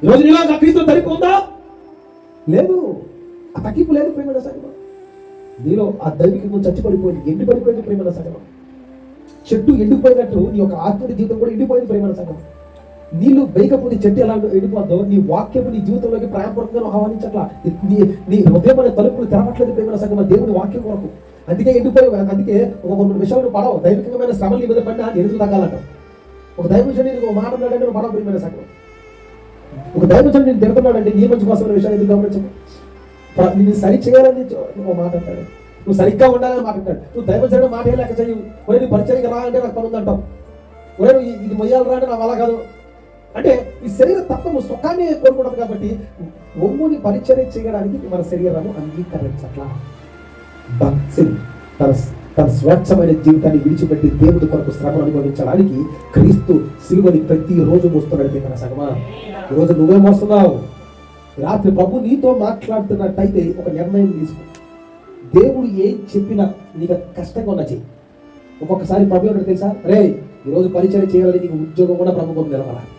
ఈరోజు నీలో క్రీస్తు తరిపి ఉందా? లేదు. ఆ తగ్గింపు లేదు ప్రేమ సంగమం. నీలో ఆ దైవికం చచ్చిపడిపోయింది, ఎండిపడిపోయింది ప్రేమ సంగమం. చెట్టు ఎండిపోయినట్టు నీ యొక్క ఆత్మీయ జీవితం కూడా ఎండిపోయింది ప్రేమ సంగమం. నీళ్ళు వేయకపోతే చెట్టు ఎలా ఎండిపోద్దో నీ వాక్యము నీ జీవితంలోకి ప్రాయపూర్వకంగా ఆహ్వానించట్లా. నీ హృదయం అనే తలుపులు తెరవట్లేదు ప్రేమ సంగమం దేవుని వాక్యం కొరకు. అందుకే ఎండిపోయి, అందుకే ఒక కొన్ని విషయాలు పడవు. దైవికమైన శ్రమలు నీ మీద పడినా ఎదురు తగ్గాలంట. ఒక దైవజనుడు నీకు ఒక మాట అన్నాడంటే నువ్వు పడవ ప్రేమ సంగమం. ఒక దైవజనుడు నేను తిడుతున్నాడంటే నీ మంచి కోసమైన విషయాలు ఎందుకు గమనించవు? నేను సరి చేయాలని ఒక మాట అంటాడు, నువ్వు సరిగ్గా ఉండాలని మాట అంటాడు. నువ్వు దైవజనుడు మాట లేక చెయ్యవు. ఒరే నీ పరిచయం రా అంటే నాకు పని ఉందంటావు. ఒరే నువ్వు ఇది మొయ్యాలి రా అంటే నాకు అలా కాదు అంటే ఈ శరీర తత్వము సుఖాన్ని కోరుకుంటుంది. కాబట్టి ఒమ్ముని పరిచయం చేయడానికి మన శరీరము అంగీకరించట్లా. భక్తి తన స్వచ్ఛమైన జీవితాన్ని విడిచిపెట్టి దేవుడి కొరకు శ్రమను అనుభవించడానికి క్రీస్తు సిలువని ప్రతిరోజు మోస్తున్నాడు తన సంగమా. ఈరోజు నువ్వే మోస్తున్నావు. రాత్రి ప్రభు నీతో మాట్లాడుతున్నట్టయితే ఒక నిర్ణయం తీసుకో. దేవుడు ఏం చెప్పినా నీకు కష్టంగా ఉన్న చెయ్యి. ఒక్కొక్కసారి ప్రభు తెలుసా, రే ఈరోజు పరిచయం చేయాలని నీకు ఉద్యోగం కూడా ప్రభు కొరకు నిలబడాలి.